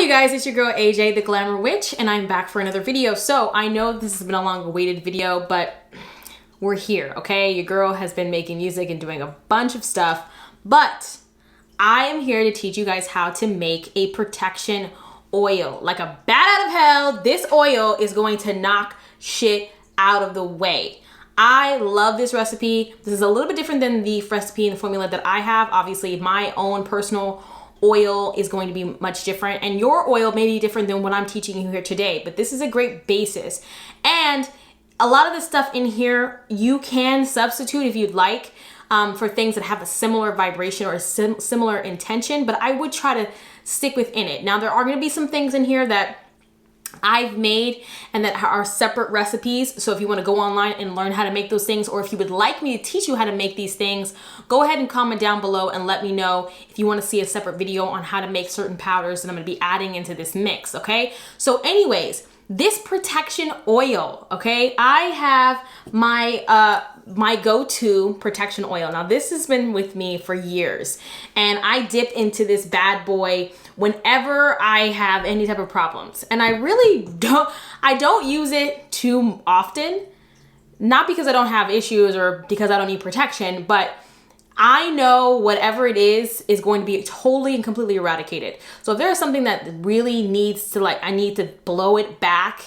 Hey guys, it's your girl AJ, the Glamour Witch, and I'm back for another video. So I know this has been a long-awaited video, but we're here, okay? Your girl has been making music and doing a bunch of stuff, but I am here to teach you guys how to make a protection oil. Like a bat out of hell, this oil is going to knock shit out of the way. I love this recipe. This is a little bit different than the recipe and the formula that I have. Obviously, my own personal oil is going to be much different, and your oil may be different than what I'm teaching you here today, but this is a great basis. And a lot of the stuff in here you can substitute if you'd like for things that have a similar vibration or a similar intention, but I would try to stick within it. Now, there are going to be some things in here that I've made and that are separate recipes. So if you want to go online and learn how to make those things, or if you would like me to teach you how to make these things, go ahead and comment down below and let me know if you want to see a separate video on how to make certain powders that I'm going to be adding into this mix. Okay. So anyways, this protection oil, okay, I have my go-to protection oil. Now, this has been with me for years, and I dip into this bad boy whenever I have any type of problems. And I really don't use it too often, not because I don't have issues or because I don't need protection, but I know whatever it is going to be totally and completely eradicated. So if there's something that really needs to, like, I need to blow it back,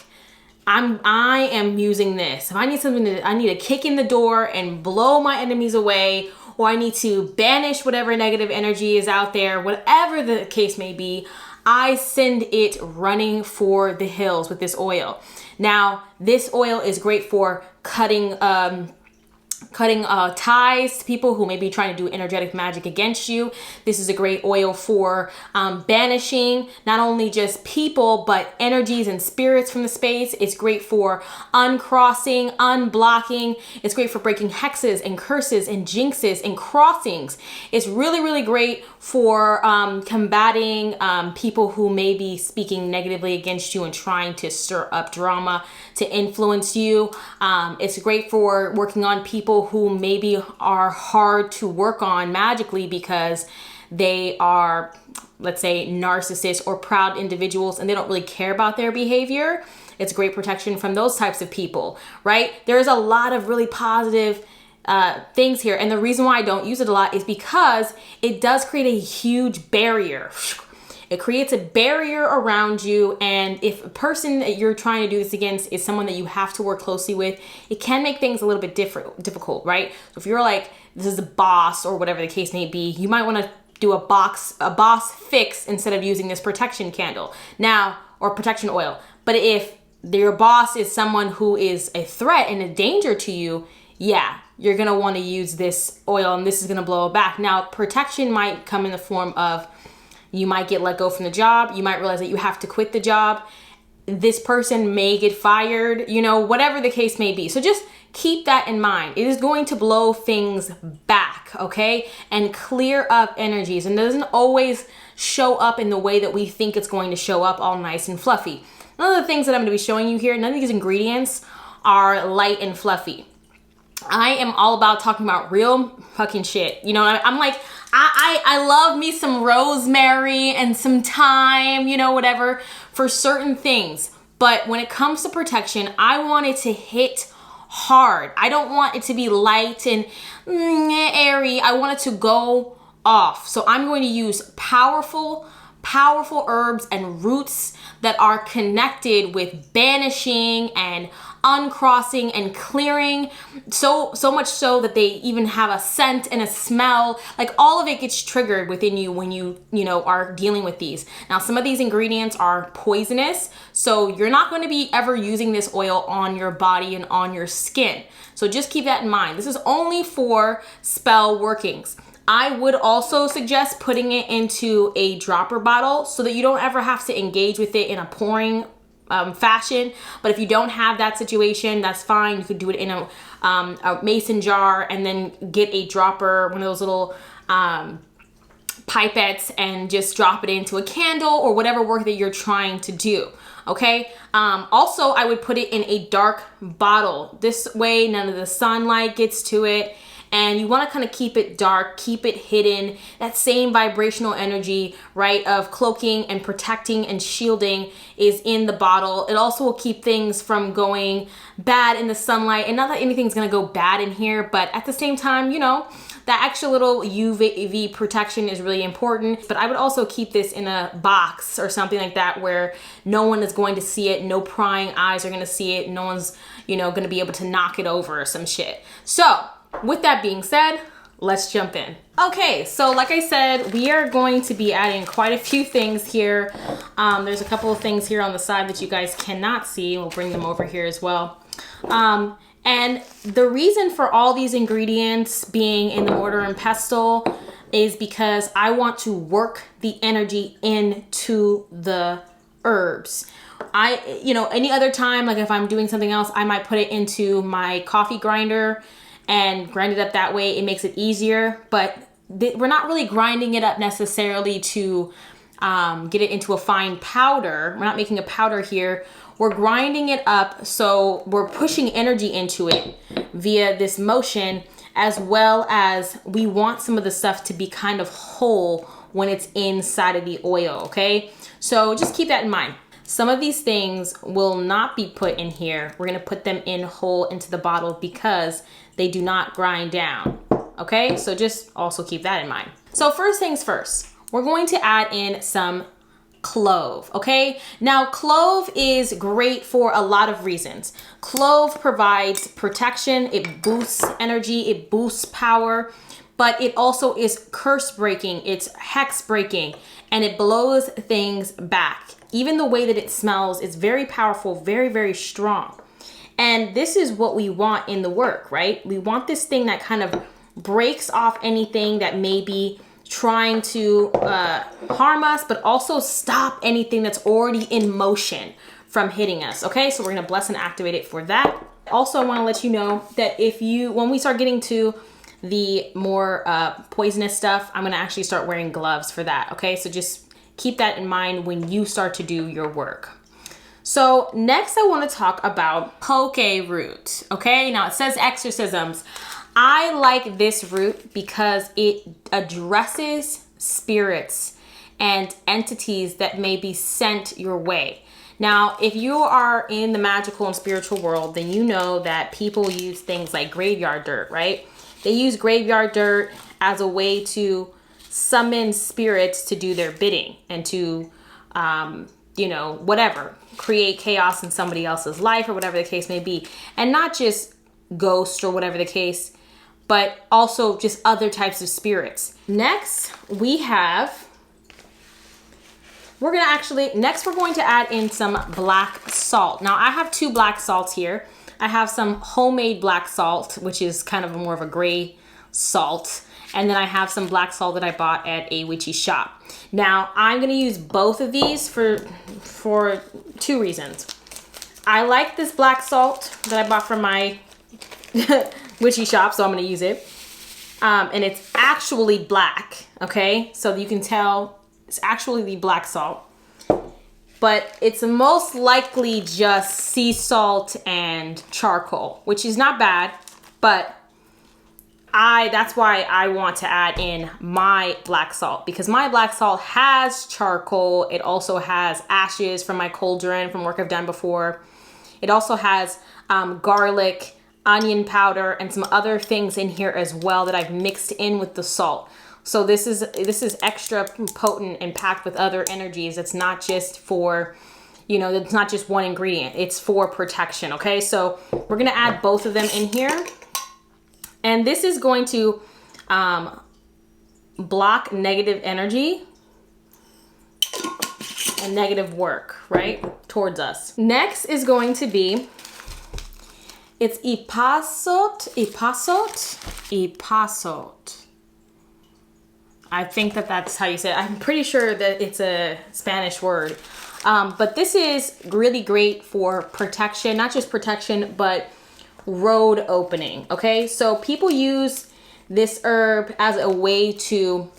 I am using this. If I need something I need to kick in the door and blow my enemies away, or I need to banish whatever negative energy is out there, whatever the case may be, I send it running for the hills with this oil. Now, this oil is great for cutting ties to people who may be trying to do energetic magic against you. This is a great oil for banishing not only just people, but energies and spirits from the space. It's great for uncrossing, unblocking. It's great for breaking hexes and curses and jinxes and crossings. It's really, really great for combating people who may be speaking negatively against you and trying to stir up drama to influence you. It's great for working on people who maybe are hard to work on magically because they are, let's say, narcissists or proud individuals and they don't really care about their behavior. It's great protection from those types of people, right? There's a lot of really positive things here. And the reason why I don't use it a lot is because it does create a huge barrier. It creates a barrier around you, and if a person that you're trying to do this against is someone that you have to work closely with, it can make things a little bit difficult, right? So if you're like, this is a boss or whatever the case may be, you might want to do a boss fix instead of using this protection candle now, or protection oil. But if your boss is someone who is a threat and a danger to you, yeah, you're going to want to use this oil, and this is going to blow it back. Now, protection might come in the form of you might get let go from the job. You might realize that you have to quit the job. This person may get fired, you know, whatever the case may be. So just keep that in mind. It is going to blow things back, okay? And clear up energies. And it doesn't always show up in the way that we think it's going to show up, all nice and fluffy. None of the things that I'm going to be showing you here, none of these ingredients are light and fluffy. I am all about talking about real fucking shit. You know, I'm like, I love me some rosemary and some thyme, you know, whatever, for certain things. But when it comes to protection, I want it to hit hard. I don't want it to be light and airy. I want it to go off. So I'm going to use powerful herbs and roots that are connected with banishing and uncrossing and clearing, so much so that they even have a scent and a smell. Like, all of it gets triggered within you when you are dealing with these. Now, some of these ingredients are poisonous, so you're not going to be ever using this oil on your body and on your skin. So just keep that in mind. This is only for spell workings. I would also suggest putting it into a dropper bottle so that you don't ever have to engage with it in a pouring fashion. But if you don't have that situation, that's fine. You could do it in a mason jar and then get a dropper, one of those little pipettes, and just drop it into a candle or whatever work that you're trying to do. Okay. Also, I would put it in a dark bottle. This way, none of the sunlight gets to it, And you want to kind of keep it dark, keep it hidden. That same vibrational energy, right, of cloaking and protecting and shielding is in the bottle. It also will keep things from going bad in the sunlight. And not that anything's going to go bad in here, but at the same time, you know, that extra little UV protection is really important. But I would also keep this in a box or something like that where no one is going to see it. No prying eyes are going to see it. No one's, you know, going to be able to knock it over or some shit. So with that being said, let's jump in. Okay, so like I said, we are going to be adding quite a few things here. There's a couple of things here on the side that you guys cannot see. We'll bring them over here as well. And the reason for all these ingredients being in the mortar and pestle is because I want to work the energy into the herbs. You know, any other time, like if I'm doing something else, I might put it into my coffee grinder and grind it up that way. It makes it easier, but we're not really grinding it up necessarily to get it into a fine powder. We're not making a powder here. We're grinding it up, so we're pushing energy into it via this motion, as well as we want some of the stuff to be kind of whole when it's inside of the oil, okay? So just keep that in mind. Some of these things will not be put in here. We're gonna put them in whole into the bottle because they do not grind down, okay? So just also keep that in mind. So first things first, we're going to add in some clove, okay? Now, clove is great for a lot of reasons. Clove provides protection, it boosts energy, it boosts power, but it also is curse breaking, it's hex breaking, and it blows things back. Even the way that it smells is very powerful, very, very strong. And this is what we want in the work, right? We want this thing that kind of breaks off anything that may be trying to harm us, but also stop anything that's already in motion from hitting us, okay? So we're gonna bless and activate it for that. Also, I wanna let you know that when we start getting to the more poisonous stuff, I'm gonna actually start wearing gloves for that, okay? So just keep that in mind when you start to do your work. So next I wanna talk about poke root, okay? Now it says exorcisms. I like this root because it addresses spirits and entities that may be sent your way. Now, if you are in the magical and spiritual world, then you know that people use things like graveyard dirt, right? They use graveyard dirt as a way to summon spirits to do their bidding and to, you know, whatever, create chaos in somebody else's life or whatever the case may be. And not just ghosts or whatever the case, but also just other types of spirits. Next, we're going to add in some black salt. Now I have 2 black salts here. I have some homemade black salt, which is kind of more of a gray salt. And then I have some black salt that I bought at a witchy shop. Now I'm gonna use both of these for 2 reasons. I like this black salt that I bought from my witchy shop, so I'm gonna use it. And it's actually black, okay? So you can tell it's actually the black salt. But it's most likely just sea salt and charcoal, which is not bad, but that's why I want to add in my black salt, because my black salt has charcoal. It also has ashes from my cauldron from work I've done before. It also has garlic, onion powder, and some other things in here as well that I've mixed in with the salt. So this is extra potent and packed with other energies. It's not just for, you know, it's not just one ingredient. It's for protection, okay? So we're gonna add both of them in here. And this is going to block negative energy and negative work, right, towards us. Next is going to be, it's ipasot. I think that's how you say it. I'm pretty sure that it's a Spanish word. But this is really great for protection, not just protection, but road opening, okay? So people use this herb as a way to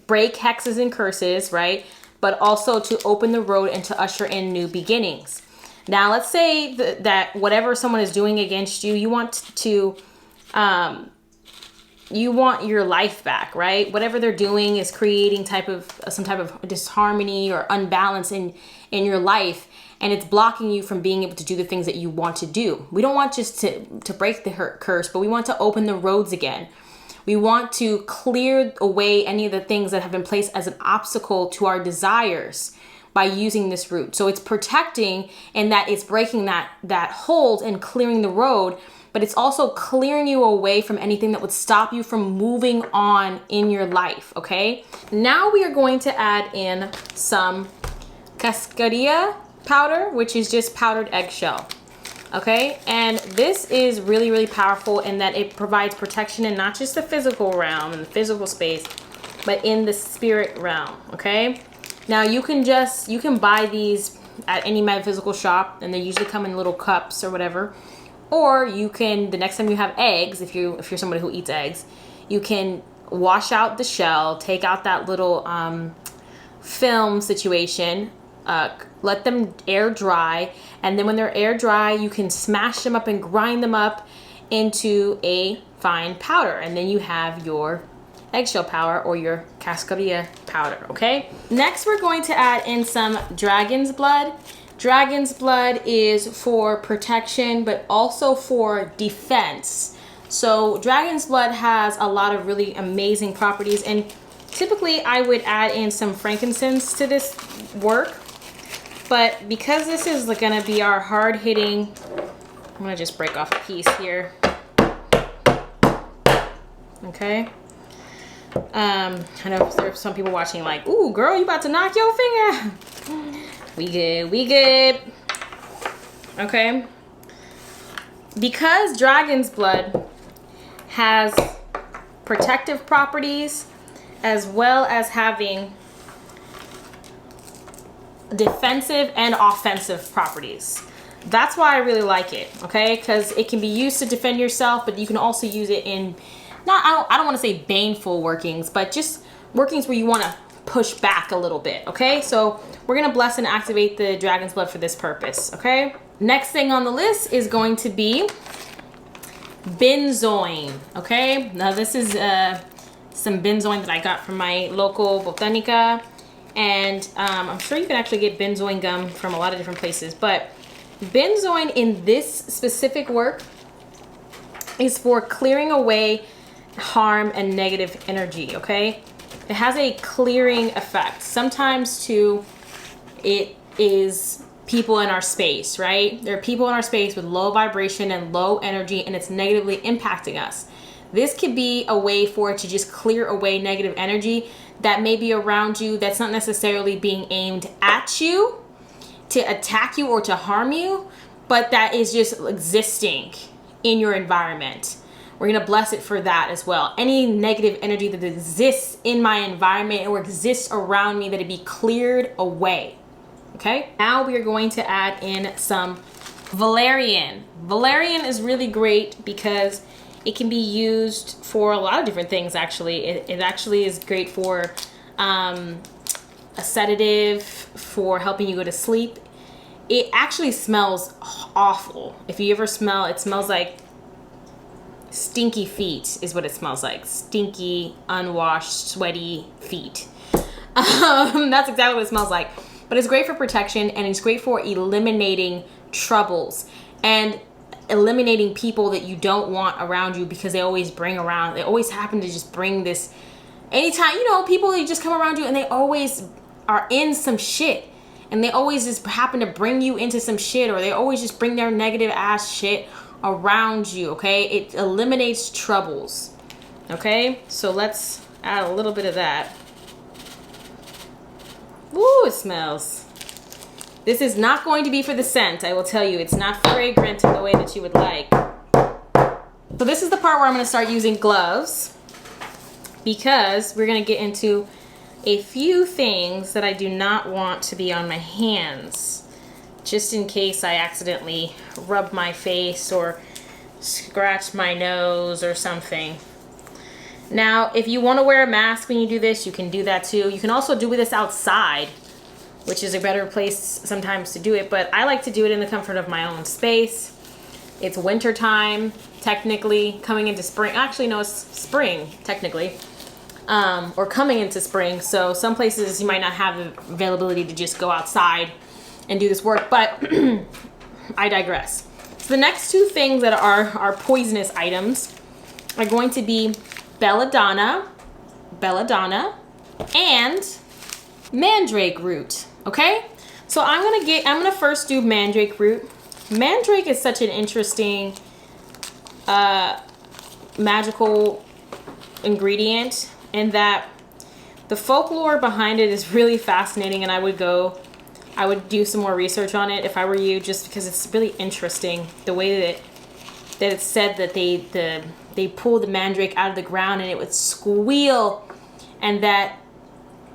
break hexes and curses, right? But also to open the road and to usher in new beginnings. Now, let's say that whatever someone is doing against you, you want to you want your life back, right? Whatever they're doing is creating some type of disharmony or unbalance in your life, and it's blocking you from being able to do the things that you want to do. We don't want just to break the curse, but we want to open the roads again. We want to clear away any of the things that have been placed as an obstacle to our desires by using this root. So it's protecting, and that it's breaking that hold and clearing the road, but it's also clearing you away from anything that would stop you from moving on in your life, okay? Now we are going to add in some Casper powder, which is just powdered eggshell, okay? And this is really, really powerful in that it provides protection in not just the physical realm and the physical space, but in the spirit realm, okay? Now you can buy these at any metaphysical shop, and they usually come in little cups or whatever. Or you can, the next time you have eggs, if you're somebody who eats eggs, you can wash out the shell, take out that little film situation, let them air dry, and then when they're air dry, you can smash them up and grind them up into a fine powder, and then you have your eggshell powder or your Casper powder, okay? Next, we're going to add in some dragon's blood. Dragon's blood is for protection, but also for defense. So dragon's blood has a lot of really amazing properties, and typically I would add in some frankincense to this work. But because this is gonna be our hard-hitting, I'm gonna just break off a piece here. Okay. I know there's some people watching like, ooh, girl, you about to knock your finger. We good. Okay. Because dragon's blood has protective properties as well as having defensive and offensive properties. That's why I really like it, okay? Because it can be used to defend yourself, but you can also use it in, I don't want to say baneful workings, but just workings where you want to push back a little bit, okay? So we're gonna bless and activate the dragon's blood for this purpose, okay? Next thing on the list is going to be benzoin, okay? Now this is some benzoin that I got from my local botanica, and I'm sure you can actually get benzoin gum from a lot of different places, but benzoin in this specific work is for clearing away harm and negative energy, okay? It has a clearing effect. Sometimes too, it is people in our space, right? There are people in our space with low vibration and low energy, and it's negatively impacting us. This could be a way for it to just clear away negative energy that may be around you that's not necessarily being aimed at you to attack you or to harm you, but that is just existing in your environment. We're gonna bless it for that as well. Any negative energy that exists in my environment or exists around me, that it be cleared away, okay? Now we are going to add in some valerian. Valerian is really great because it can be used for a lot of different things, actually. It actually is great for a sedative, for helping you go to sleep. It actually smells awful. If you ever smell, it smells like stinky feet is what it smells like. Stinky, unwashed, sweaty feet. That's exactly what it smells like. But it's great for protection, and it's great for eliminating troubles and eliminating people that you don't want around you, because they always happen to just bring this anytime, people that just come around you and they always are in some shit, and they always just happen to bring you into some shit, or they always just bring their negative ass shit around you, okay? It eliminates troubles, okay? So let's add a little bit of that. Woo, it smells. This is not going to be for the scent, I will tell you. It's not fragrant in the way that you would like. So this is the part where I'm going to start using gloves, because we're going to get into a few things that I do not want to be on my hands, just in case I accidentally rub my face or scratch my nose or something. Now, if you want to wear a mask when you do this, you can do that too. You can also do this outside, which is a better place sometimes to do it, but I like to do it in the comfort of my own space. It's winter time. technically coming into spring. Actually, no, it's spring technically, or coming into spring. So some places you might not have the availability to just go outside and do this work, but I digress. So the next two things that are poisonous items are going to be belladonna, and mandrake root. Okay, so I'm gonna first do mandrake root. Mandrake is such an interesting magical ingredient in that the folklore behind it is really fascinating, and I would do some more research on it if I were you, just because it's really interesting the way that it's said that they pull the mandrake out of the ground and it would squeal, and that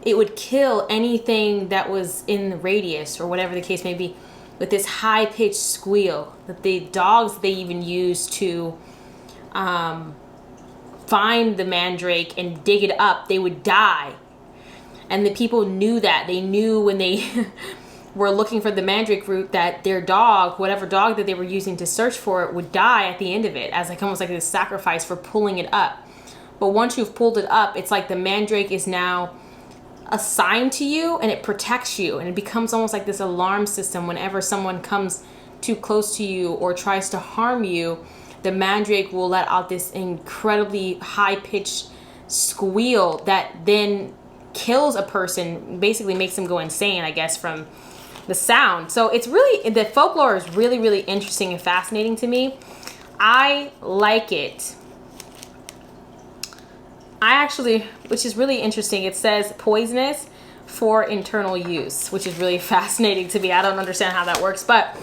it would kill anything that was in the radius or whatever the case may be with this high-pitched squeal. That the dogs they even use to find the mandrake and dig it up, they would die. And the people knew that. They knew when they were looking for the mandrake root that their dog, whatever dog that they were using to search for it, would die at the end of it, as like almost like a sacrifice for pulling it up. But once you've pulled it up, it's like the mandrake is now assigned to you, and it protects you, and it becomes almost like this alarm system. Whenever someone comes too close to you or tries to harm you, the mandrake will let out this incredibly high-pitched squeal that then kills a person, basically makes them go insane, I guess, from the sound. So it's really, the folklore is really, really interesting and fascinating to me. I like it. Which is really interesting, it says poisonous for internal use, which is really fascinating to me. I don't understand how that works, but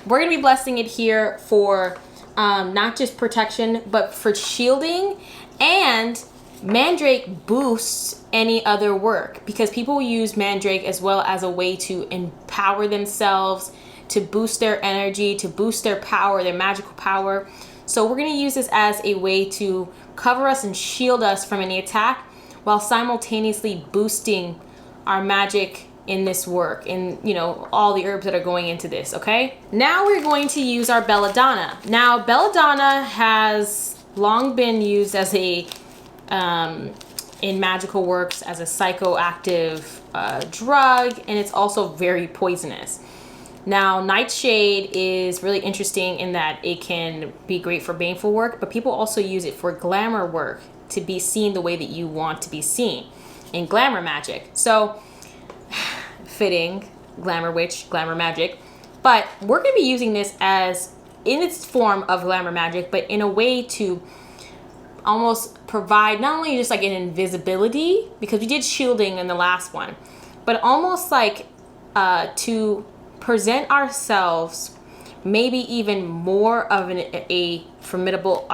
we're gonna be blessing it here for not just protection, but for shielding. And mandrake boosts any other work, because people use mandrake as well as a way to empower themselves, to boost their energy, to boost their power, their magical power. So we're going to use this as a way to cover us and shield us from any attack, while simultaneously boosting our magic in this work, and all the herbs that are going into this. Okay, now we're going to use our belladonna. Now belladonna has long been used as a in magical works as a psychoactive drug, and it's also very poisonous. Now, nightshade is really interesting in that it can be great for baneful work, but people also use it for glamour work, to be seen the way that you want to be seen in glamour magic. So, fitting, glamour witch, glamour magic. But we're going to be using this as in its form of glamour magic, but in a way to almost provide not only just like an invisibility, because we did shielding in the last one, but almost like to present ourselves maybe even more of a formidable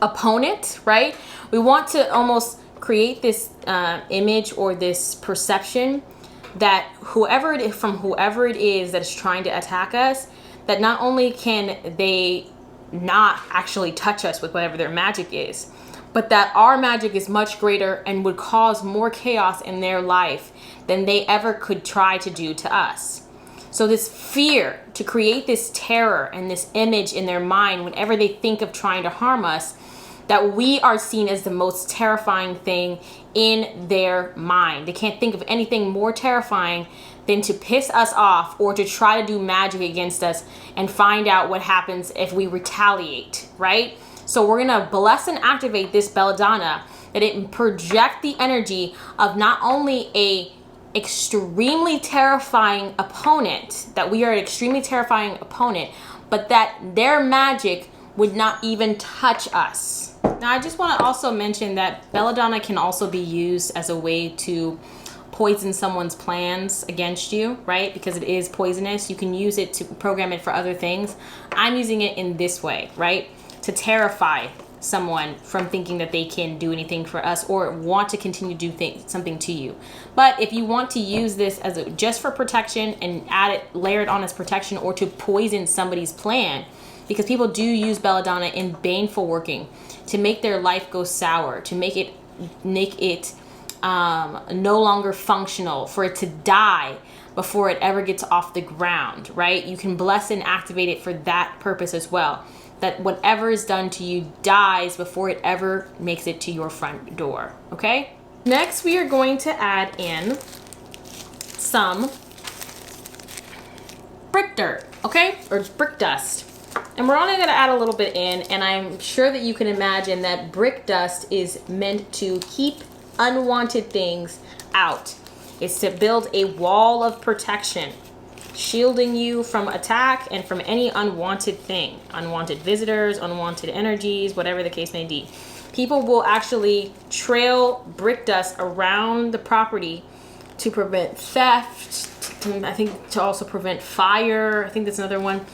opponent, right? We want to almost create this image or this perception that whoever it is that is trying to attack us, that not only can they not actually touch us with whatever their magic is, but that our magic is much greater and would cause more chaos in their life than they ever could try to do to us. So this fear, to create this terror and this image in their mind whenever they think of trying to harm us, that we are seen as the most terrifying thing in their mind. They can't think of anything more terrifying than to piss us off or to try to do magic against us and find out what happens if we retaliate, right? So we're gonna bless and activate this belladonna, that it project the energy of not only a extremely terrifying opponent, that we are an extremely terrifying opponent, but that their magic would not even touch us. Now, I just want to also mention that belladonna can also be used as a way to poison someone's plans against you, right? Because it is poisonous. You can use it to program it for other things. I'm using it in this way, right? To terrify someone from thinking that they can do anything for us or want to continue to do something to you. But if you want to use this as just for protection and layer it on as protection, or to poison somebody's plan, because people do use belladonna in baneful working to make their life go sour, to make it no longer functional, for it to die before it ever gets off the ground, right? You can bless and activate it for that purpose as well. That whatever is done to you dies before it ever makes it to your front door, okay? Next, we are going to add in some brick dirt, okay? Or brick dust. And we're only gonna add a little bit in, and I'm sure that you can imagine that brick dust is meant to keep unwanted things out. It's to build a wall of protection, shielding you from attack and from any unwanted thing, unwanted visitors, unwanted energies, whatever the case may be. People will actually trail brick dust around the property to prevent theft, I think to also prevent fire, I think that's another one,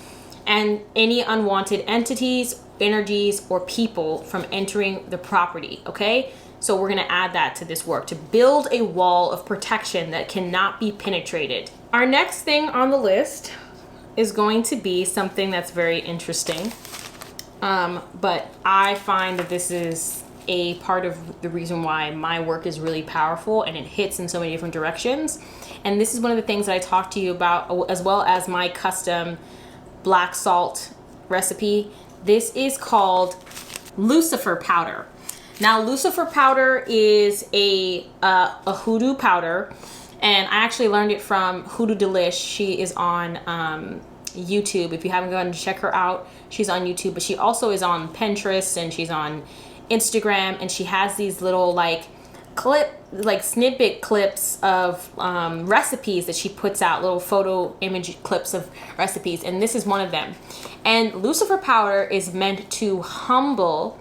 and any unwanted entities, energies, or people from entering the property, okay? So we're gonna add that to this work to build a wall of protection that cannot be penetrated. Our next thing on the list is going to be something that's very interesting, but I find that this is a part of the reason why my work is really powerful and it hits in so many different directions. And this is one of the things that I talked to you about, as well as my custom black salt recipe. This is called Lucifer powder. Now, Lucifer powder is a hoodoo powder, and I actually learned it from Hoodoo Delish. She is on YouTube. If you haven't gone to check her out, she's on YouTube, but she also is on Pinterest and she's on Instagram, and she has these little snippet clips of recipes that she puts out, little photo image clips of recipes, and this is one of them. And Lucifer powder is meant to humble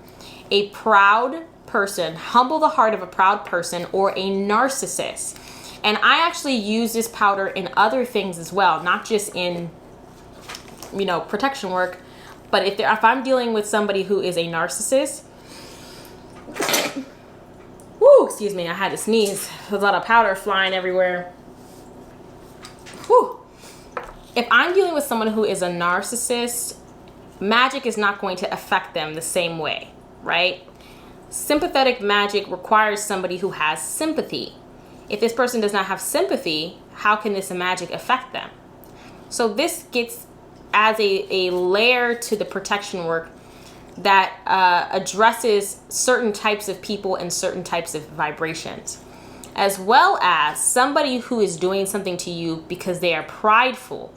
a proud person, humble the heart of a proud person or a narcissist. And I actually use this powder in other things as well, not just in, protection work, but if I'm dealing with somebody who is a narcissist, whoo, excuse me, I had to sneeze. There's a lot of powder flying everywhere. Whew. If I'm dealing with someone who is a narcissist, magic is not going to affect them the same way, right? Sympathetic magic requires somebody who has sympathy. If this person does not have sympathy, how can this magic affect them? So this gets as a layer to the protection work that addresses certain types of people and certain types of vibrations, as well as somebody who is doing something to you because they are prideful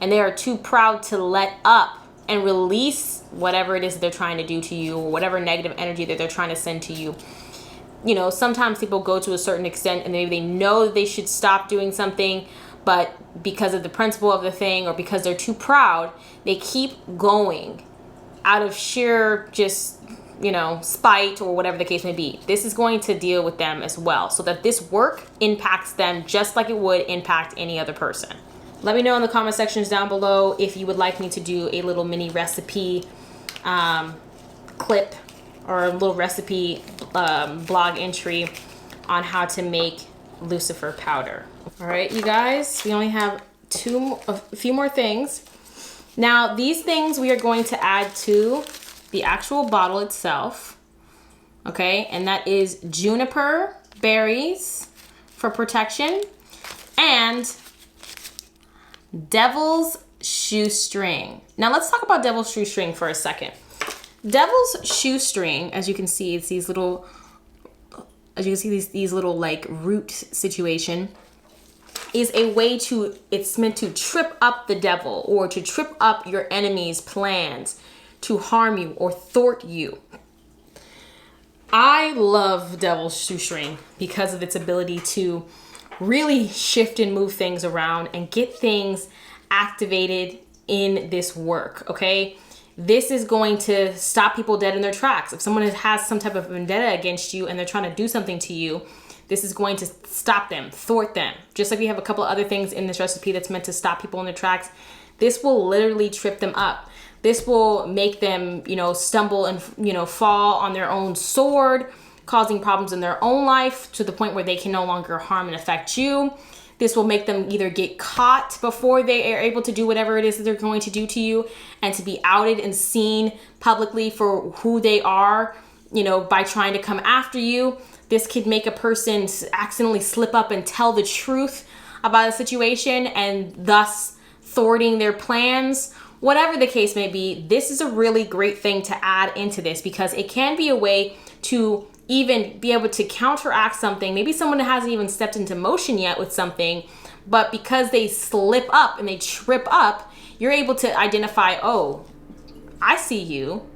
and they are too proud to let up and release whatever it is that they're trying to do to you, or whatever negative energy that they're trying to send to you. Sometimes people go to a certain extent and maybe they know that they should stop doing something, but because of the principle of the thing or because they're too proud, they keep going out of sheer just, spite or whatever the case may be. This is going to deal with them as well, so that this work impacts them just like it would impact any other person. Let me know in the comment sections down below if you would like me to do a little mini recipe clip or a little recipe blog entry on how to make Lucifer powder. All right, you guys, we only have a few more things. Now, these things we are going to add to the actual bottle itself, okay? And that is juniper berries for protection and devil's shoestring. Now, let's talk about devil's shoestring for a second. Devil's shoestring, as you can see, it's these little, these little like root situation, is a way to, it's meant to trip up the devil or to trip up your enemy's plans to harm you or thwart you. I love devil's shoestring because of its ability to really shift and move things around and get things activated in this work, okay? This is going to stop people dead in their tracks. If someone has some type of vendetta against you and they're trying to do something to you, this is going to stop them, thwart them. Just like we have a couple of other things in this recipe that's meant to stop people in their tracks, this will literally trip them up. This will make them, stumble and, fall on their own sword, causing problems in their own life to the point where they can no longer harm and affect you. This will make them either get caught before they are able to do whatever it is that they're going to do to you, and to be outed and seen publicly for who they are, by trying to come after you. This could make a person accidentally slip up and tell the truth about a situation and thus thwarting their plans. Whatever the case may be, this is a really great thing to add into this because it can be a way to even be able to counteract something. Maybe someone hasn't even stepped into motion yet with something, but because they slip up and they trip up, you're able to identify, oh, I see you.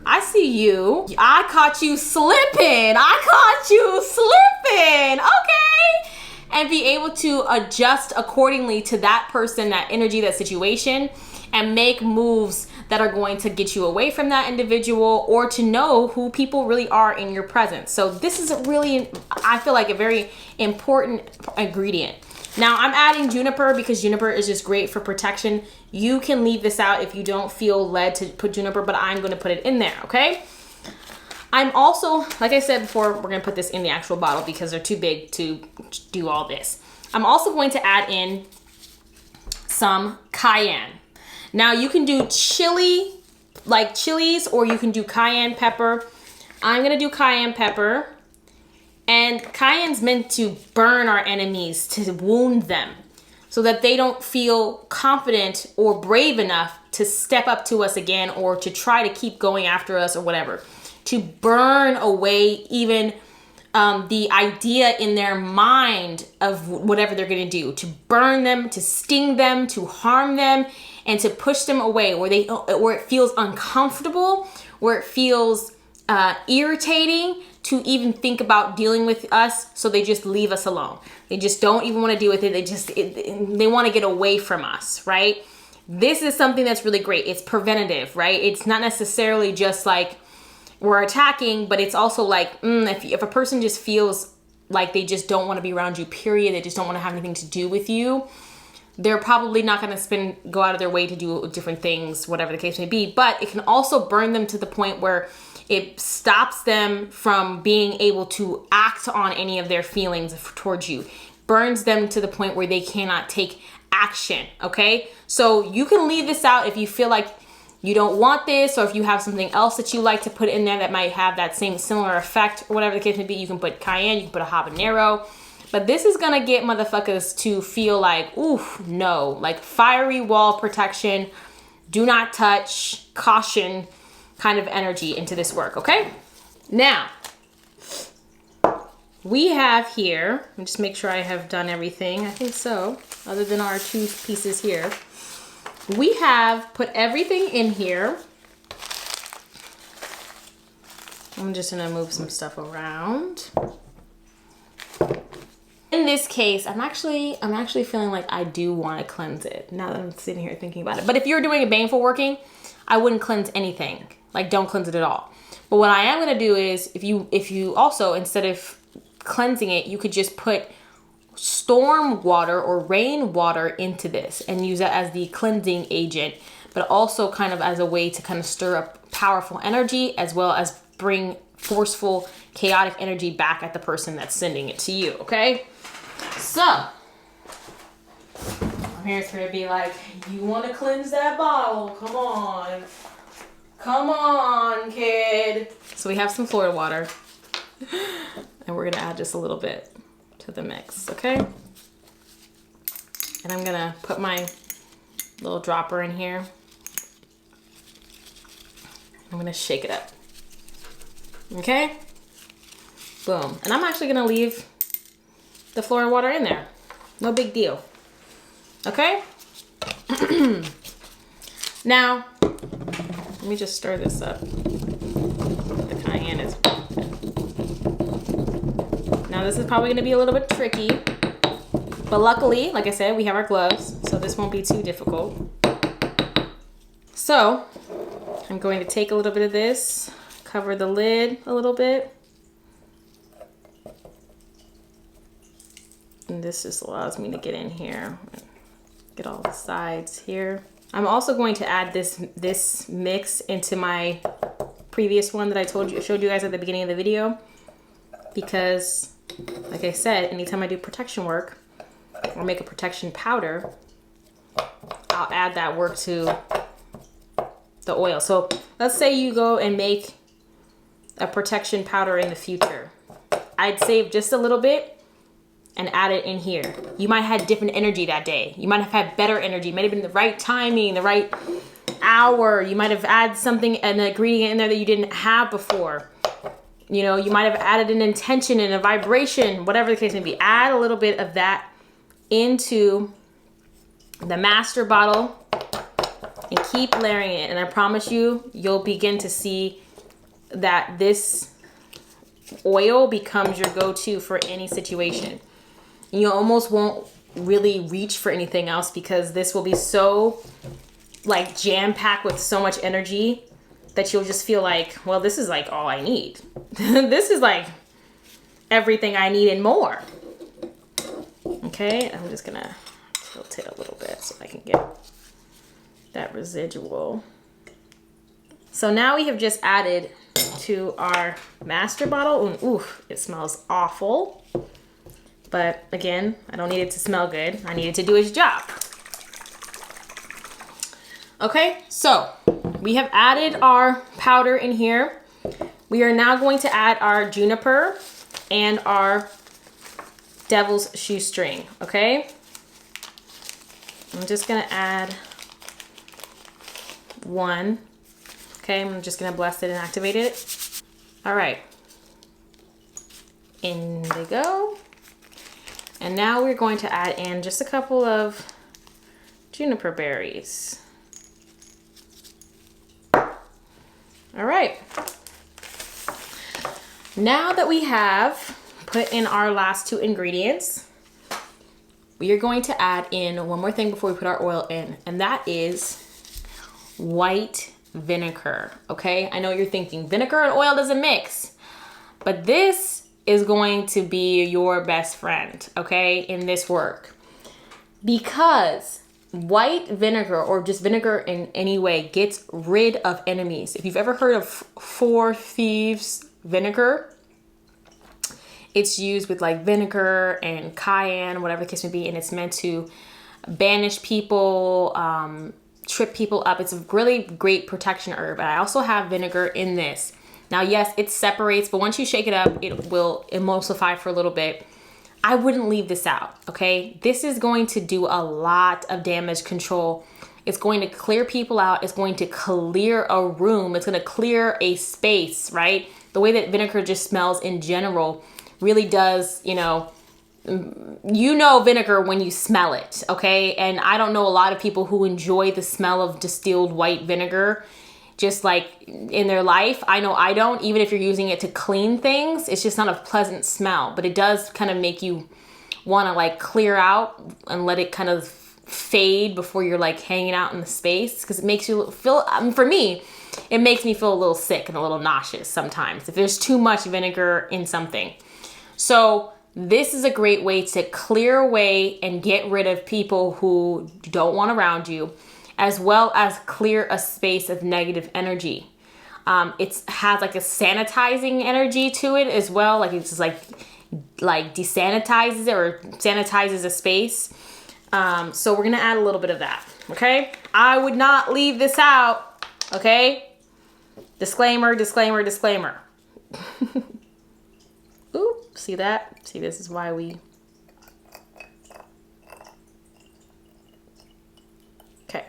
I see you. I caught you slipping. I caught you slipping. Okay. And be able to adjust accordingly to that person, that energy, that situation, and make moves that are going to get you away from that individual or to know who people really are in your presence. So this is a really, I feel like, a very important ingredient. Now I'm adding juniper because juniper is just great for protection. You can leave this out if you don't feel led to put juniper, but I'm going to put it in there, okay? I'm also, like I said before, we're going to put this in the actual bottle because they're too big to do all this. I'm also going to add in some cayenne. Now you can do chili, like chilies, or you can do cayenne pepper. I'm going to do cayenne pepper. And cayenne's meant to burn our enemies, to wound them, so that they don't feel confident or brave enough to step up to us again or to try to keep going after us or whatever. To burn away even the idea in their mind of whatever they're going to do. To burn them, to sting them, to harm them, and to push them away where it feels uncomfortable, where it feels irritating to even think about dealing with us, so they just leave us alone. They just don't even want to deal with it. They want to get away from us, right? This is something that's really great. It's preventative, right? It's not necessarily just like we're attacking, but it's also like if a person just feels like they just don't want to be around you, period, they just don't want to have anything to do with you, they're probably not going to go out of their way to do different things, whatever the case may be. But it can also burn them to the point where it stops them from being able to act on any of their feelings towards you. Burns them to the point where they cannot take action, okay? So you can leave this out if you feel like you don't want this, or if you have something else that you like to put in there that might have that same similar effect, or whatever the case may be. You can put cayenne, you can put a habanero. But this is gonna get motherfuckers to feel like, oof, no, like fiery wall protection, do not touch, caution kind of energy into this work, okay? Now, we have here, let me just make sure I have done everything. I think so, other than our 2 pieces here. We have put everything in here. I'm just gonna move some stuff around. In this case, I'm actually feeling like I do want to cleanse it now that I'm sitting here thinking about it. But if you're doing a baneful working, I wouldn't cleanse anything. Like, don't cleanse it at all. But what I am going to do is, if you also, instead of cleansing it, you could just put storm water or rain water into this and use it as the cleansing agent, but also kind of as a way to kind of stir up powerful energy, as well as bring forceful, chaotic energy back at the person that's sending it to you, okay? So, I'm here to be like, you want to cleanse that bottle? Come on. Come on, kid. So we have some Florida water. And we're going to add just a little bit to the mix, okay? And I'm going to put my little dropper in here. I'm going to shake it up. Okay? Boom. And I'm actually going to leave the Florida water in there. No big deal. Okay? Now, let me just stir this up. The cayenne is... Now this is probably going to be a little bit tricky, but luckily, like I said, we have our gloves, so this won't be too difficult. So, I'm going to take a little bit of this, cover the lid a little bit. And this just allows me to get in here, get all the sides here. I'm also going to add this mix into my previous one that I showed you guys at the beginning of the video, because like I said, anytime I do protection work or make a protection powder, I'll add that work to the oil. So let's say you go and make a protection powder in the future. I'd save just a little bit and add it in here. You might have had different energy that day. You might have had better energy. It might have been the right timing, the right hour. You might have added something, an ingredient in there that you didn't have before. You know, you might have added an intention and a vibration, whatever the case may be. Add a little bit of that into the master bottle and keep layering it. And I promise you, you'll begin to see that this oil becomes your go-to for any situation. You almost won't really reach for anything else because this will be so like jam-packed with so much energy that you'll just feel like, well, this is like all I need. This is like everything I need and more. Okay, I'm just gonna tilt it a little bit so I can get that residual. So now we have just added to our master bottle. And, ooh, it smells awful. But again, I don't need it to smell good. I need it to do its job. Okay, so we have added our powder in here. We are now going to add our juniper and our devil's shoestring, okay? I'm just gonna add one. Okay, I'm just gonna bless it and activate it. All right, in they go. And now we're going to add in just a couple of juniper berries. All right. Now that we have put in our last two ingredients, we are going to add in one more thing before we put our oil in, and that is white vinegar, okay? I know you're thinking vinegar and oil doesn't mix, but this is going to be your best friend, okay, in this work. Because white vinegar, or just vinegar in any way, gets rid of enemies. If you've ever heard of Four Thieves vinegar, it's used with like vinegar and cayenne, whatever the case may be, and it's meant to banish people, trip people up. It's a really great protection herb. And I also have vinegar in this. Now, yes, it separates, but once you shake it up, it will emulsify for a little bit. I wouldn't leave this out, okay? This is going to do a lot of damage control. It's going to clear people out. It's going to clear a room. It's going to clear a space, right? The way that vinegar just smells in general really does, you know vinegar when you smell it, okay? And I don't know a lot of people who enjoy the smell of distilled white vinegar just like in their life. I know I don't. Even if you're using it to clean things, it's just not a pleasant smell, but it does kind of make you want to like clear out and let it kind of fade before you're like hanging out in the space, because it makes you feel, for me, it makes me feel a little sick and a little nauseous sometimes if there's too much vinegar in something. So this is a great way to clear away and get rid of people who don't want around you, as well as clear a space of negative energy. It has like a sanitizing energy to it as well. Like it's just like desanitizes it or sanitizes a space. So we're gonna add a little bit of that, okay? I would not leave this out, okay? Disclaimer, disclaimer, disclaimer. Ooh, see that? See, this is why we... Okay,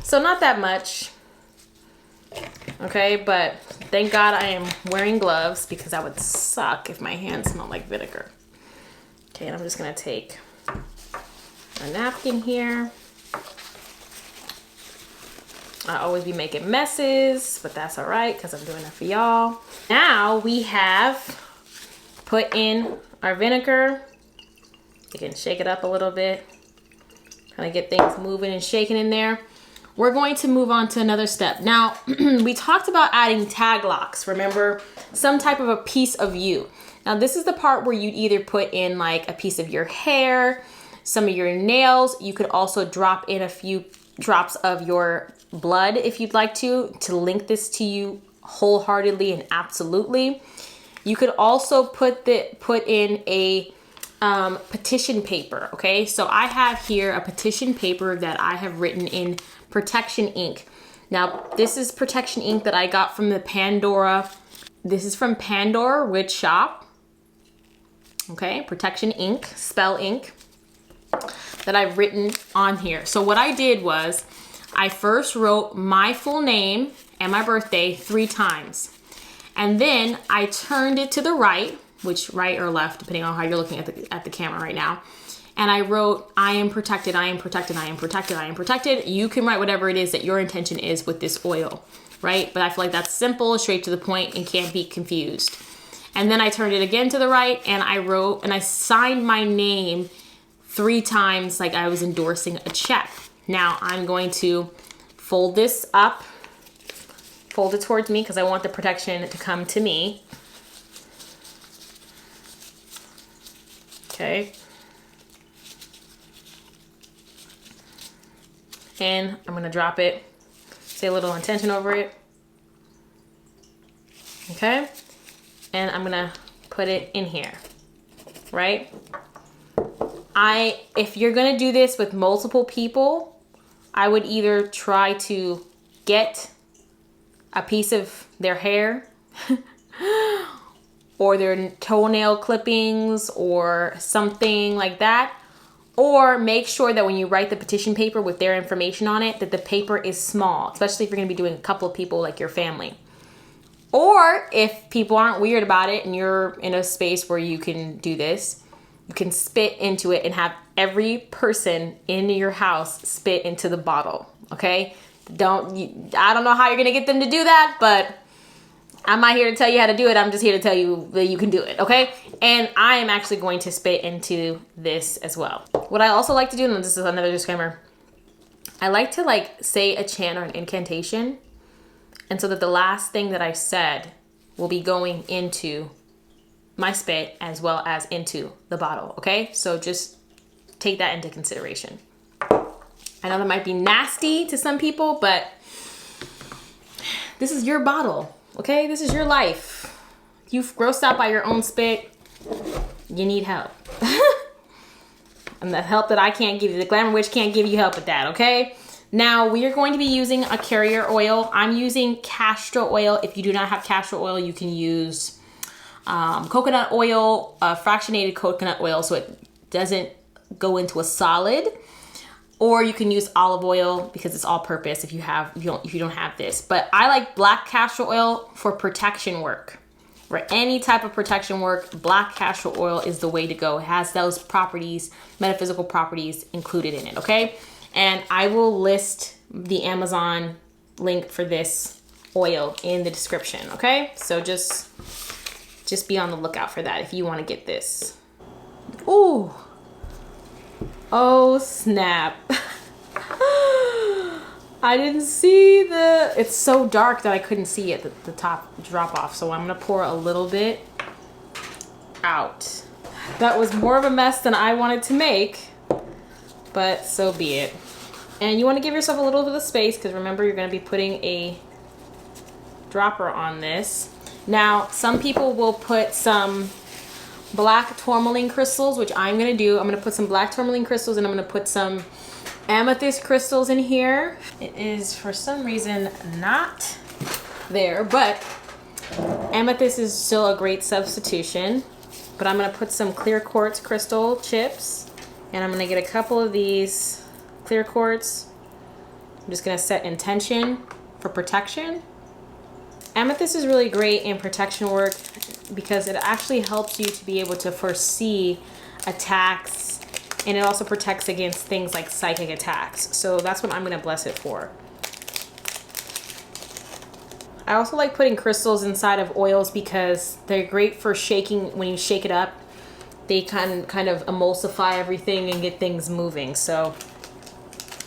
so not that much, okay? But thank God I am wearing gloves, because that would suck if my hands smelled like vinegar. Okay, and I'm just gonna take a napkin here. I always be making messes, but that's all right, because I'm doing it for y'all. Now we have put in our vinegar. You can shake it up a little bit, kind of get things moving and shaking in there. We're going to move on to another step. Now, we talked about adding tag locks, remember? Some type of a piece of you. Now, this is the part where you'd either put in like a piece of your hair, some of your nails. You could also drop in a few drops of your blood if you'd like to link this to you wholeheartedly and absolutely. You could also put in a petition paper, okay? So I have here a petition paper that I have written in protection ink. Now, this is protection ink that I got from the Pandora. This is from Pandora Witch Shop. Okay, protection ink, spell ink that I've written on here. So what I did was I first wrote my full name and my birthday 3 times. And then I turned it to the right, which right or left, depending on how you're looking at the camera right now. And I wrote, I am protected, I am protected, I am protected, I am protected. You can write whatever it is that your intention is with this oil, right? But I feel like that's simple, straight to the point, and can't be confused. And then I turned it again to the right, and I wrote, and I signed my name 3 times like I was endorsing a check. Now I'm going to fold this up, fold it towards me because I want the protection to come to me. Okay. And I'm gonna drop it, say a little intention over it. Okay. And I'm gonna put it in here, right? If you're gonna do this with multiple people, I would either try to get a piece of their hair or their toenail clippings or something like that. Or make sure that when you write the petition paper with their information on it, that the paper is small, especially if you're gonna be doing a couple of people like your family. Or if people aren't weird about it and you're in a space where you can do this, you can spit into it and have every person in your house spit into the bottle, okay? I don't know how you're gonna get them to do that, but I'm not here to tell you how to do it. I'm just here to tell you that you can do it, okay? And I am actually going to spit into this as well. What I also like to do, and this is another disclaimer, I like to say a chant or an incantation, and so that the last thing that I said will be going into my spit as well as into the bottle, okay? So just take that into consideration. I know that might be nasty to some people, but this is your bottle. Okay, this is your life. You've grossed out by your own spit. You need help. And the help that I can't give you, the Glamour Witch can't give you help with that, okay? Now, we are going to be using a carrier oil. I'm using castor oil. If you do not have castor oil, you can use coconut oil, fractionated coconut oil, so it doesn't go into a solid. Or you can use olive oil because it's all purpose if you don't have this. But I like black castor oil for protection work. For any type of protection work, black castor oil is the way to go. It has those properties, metaphysical properties included in it, okay? And I will list the Amazon link for this oil in the description, okay? So just be on the lookout for that if you want to get this. Ooh. Oh snap. I didn't see it's so dark that I couldn't see it, the top drop off. So I'm gonna pour a little bit out. That was more of a mess than I wanted to make, but so be it. And you wanna give yourself a little bit of space because remember you're gonna be putting a dropper on this. Now, some people will put some black tourmaline crystals, which I'm gonna do. I'm gonna put some black tourmaline crystals and I'm gonna put some amethyst crystals in here. It is for some reason not there, but amethyst is still a great substitution. But I'm gonna put some clear quartz crystal chips and I'm gonna get a couple of these clear quartz. I'm just gonna set intention for protection. Amethyst is really great in protection work because it actually helps you to be able to foresee attacks, and it also protects against things like psychic attacks. So that's what I'm gonna bless it for. I also like putting crystals inside of oils because they're great for shaking. When you shake it up, they kind of emulsify everything and get things moving. So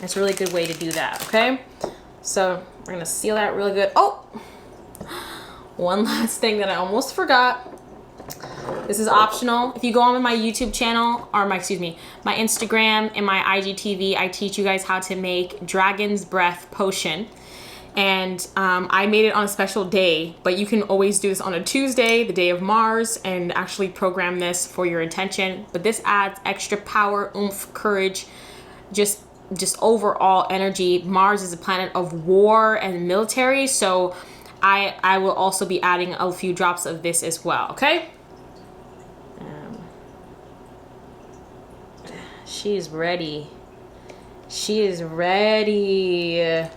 it's a really good way to do that, okay? So we're gonna seal that really good. Oh! One last thing that I almost forgot. This is optional. If you go on my YouTube channel, or my Instagram and my IGTV, I teach you guys how to make Dragon's Breath potion. And I made it on a special day, but you can always do this on a Tuesday, the day of Mars, and actually program this for your intention. But this adds extra power, oomph, courage, just overall energy. Mars is a planet of war and military, so I will also be adding a few drops of this as well, okay? She's ready. She is ready.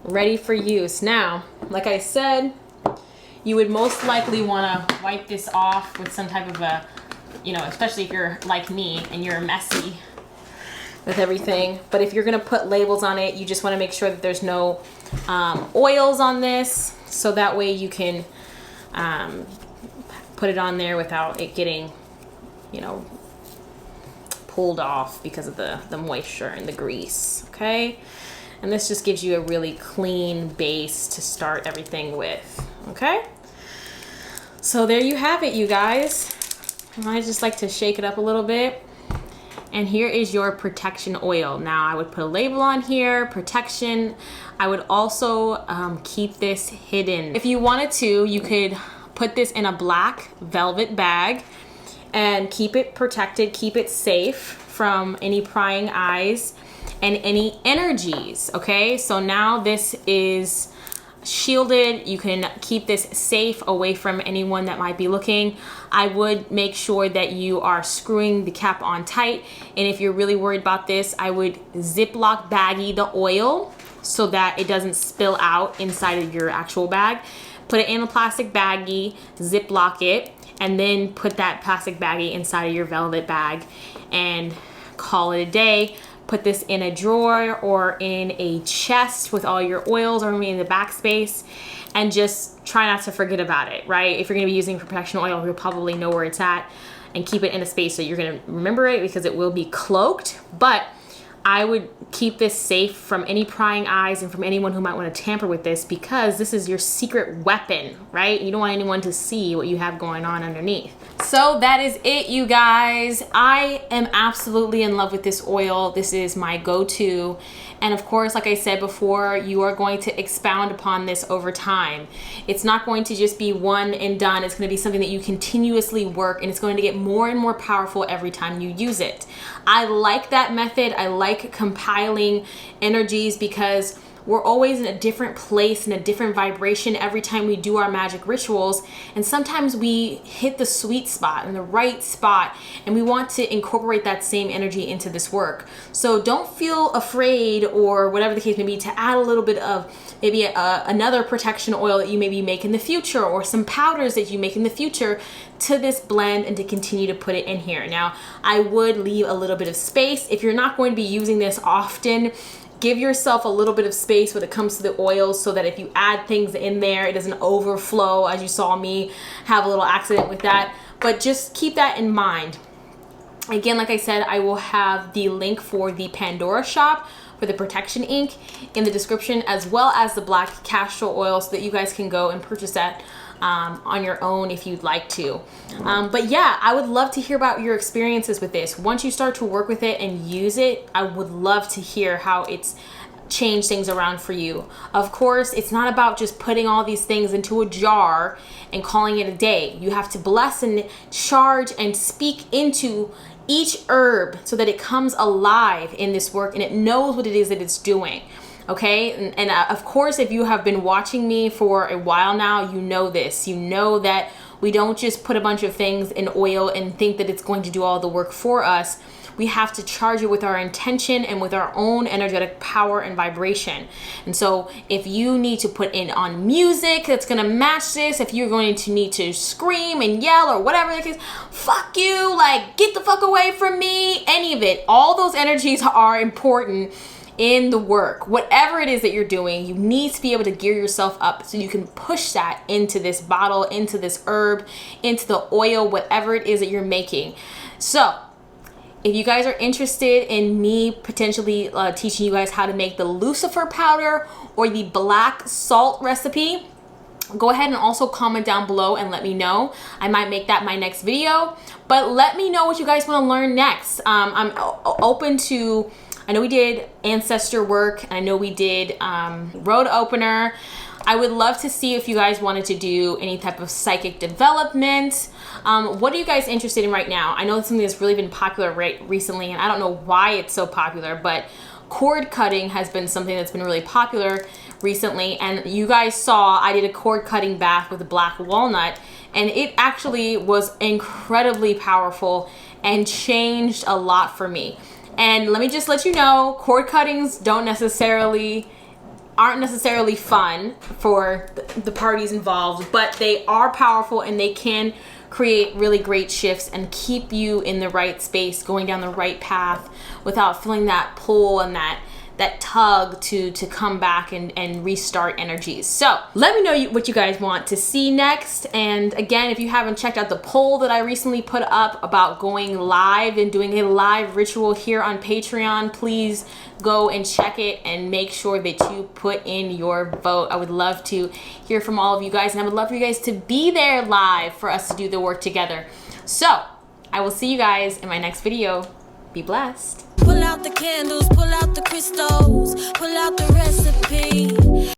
Ready for use. Now, like I said, you would most likely want to wipe this off with some type of a, you know, especially if you're like me and you're messy with everything. But if you're going to put labels on it, you just want to make sure that there's no oils on this, so that way you can put it on there without it getting, you know, pulled off because of the moisture and the grease. Okay, and this just gives you a really clean base to start everything with. Okay, so there you have it, you guys. I just like to shake it up a little bit. And here is your protection oil. Now I would put a label on here, protection. I would also keep this hidden. If you wanted to, you could put this in a black velvet bag and keep it protected, keep it safe from any prying eyes and any energies, okay? So now this is shielded. You can keep this safe away from anyone that might be looking. I would make sure that you are screwing the cap on tight. And if you're really worried about this, I would Ziploc baggie the oil so that it doesn't spill out inside of your actual bag. Put it in a plastic baggie, Ziploc it, and then put that plastic baggie inside of your velvet bag and call it a day. Put this in a drawer or in a chest with all your oils, or maybe in the backspace, and just try not to forget about it, right? If you're gonna be using protection oil, you'll probably know where it's at, and keep it in a space so you're gonna remember it, because it will be cloaked. But I would keep this safe from any prying eyes and from anyone who might want to tamper with this, because this is your secret weapon, right? You don't want anyone to see what you have going on underneath. So that is it, you guys. I am absolutely in love with this oil. This is my go-to. And of course, like I said before, you are going to expound upon this over time. It's not going to just be one and done. It's going to be something that you continuously work, and it's going to get more and more powerful every time you use it. I like that method. I like compiling energies because we're always in a different place, in a different vibration every time we do our magic rituals. And sometimes we hit the sweet spot and the right spot, and we want to incorporate that same energy into this work. So don't feel afraid, or whatever the case may be, to add a little bit of maybe another protection oil that you maybe make in the future, or some powders that you make in the future to this blend, and to continue to put it in here. Now, I would leave a little bit of space. If you're not going to be using this often, give yourself a little bit of space when it comes to the oils, so that if you add things in there, it doesn't overflow, as you saw me have a little accident with that. But just keep that in mind. Again, like I said, I will have the link for the Pandora shop for the protection ink in the description, as well as the black castor oil, so that you guys can go and purchase that on your own if you'd like to. But yeah, I would love to hear about your experiences with this. Once you start to work with it and use it, I would love to hear how it's changed things around for you. Of course, it's not about just putting all these things into a jar and calling it a day. You have to bless and charge and speak into each herb so that it comes alive in this work and it knows what it is that it's doing. Okay, and of course, if you have been watching me for a while now, you know this. You know that we don't just put a bunch of things in oil and think that it's going to do all the work for us. We have to charge it with our intention and with our own energetic power and vibration. And so if you need to put in on music that's gonna match this, if you're going to need to scream and yell or whatever the case, fuck you, like get the fuck away from me, any of it, all those energies are important in the work. Whatever it is that you're doing, you need to be able to gear yourself up so you can push that into this bottle, into this herb, into the oil, whatever it is that you're making. So if you guys are interested in me potentially teaching you guys how to make the Lucifer powder or the black salt recipe, go ahead and also comment down below and let me know. I might make that my next video, but let me know what you guys want to learn next. I'm open to, I know we did ancestor work, and I know we did road opener. I would love to see if you guys wanted to do any type of psychic development. What are you guys interested in right now? I know it's something that's really been popular recently, and I don't know why it's so popular, but cord cutting has been something that's been really popular recently. And you guys saw I did a cord cutting bath with black walnut, and it actually was incredibly powerful and changed a lot for me. And let me just let you know, cord cuttings aren't necessarily fun for the parties involved, but they are powerful and they can create really great shifts and keep you in the right space, going down the right path without feeling that pull and that tug to come back and restart energies. So let me know what you guys want to see next. And again, if you haven't checked out the poll that I recently put up about going live and doing a live ritual here on Patreon, please go and check it and make sure that you put in your vote. I would love to hear from all of you guys, and I would love for you guys to be there live for us to do the work together. So I will see you guys in my next video. Be blessed. Pull out the candles, pull out the crystals, pull out the recipe.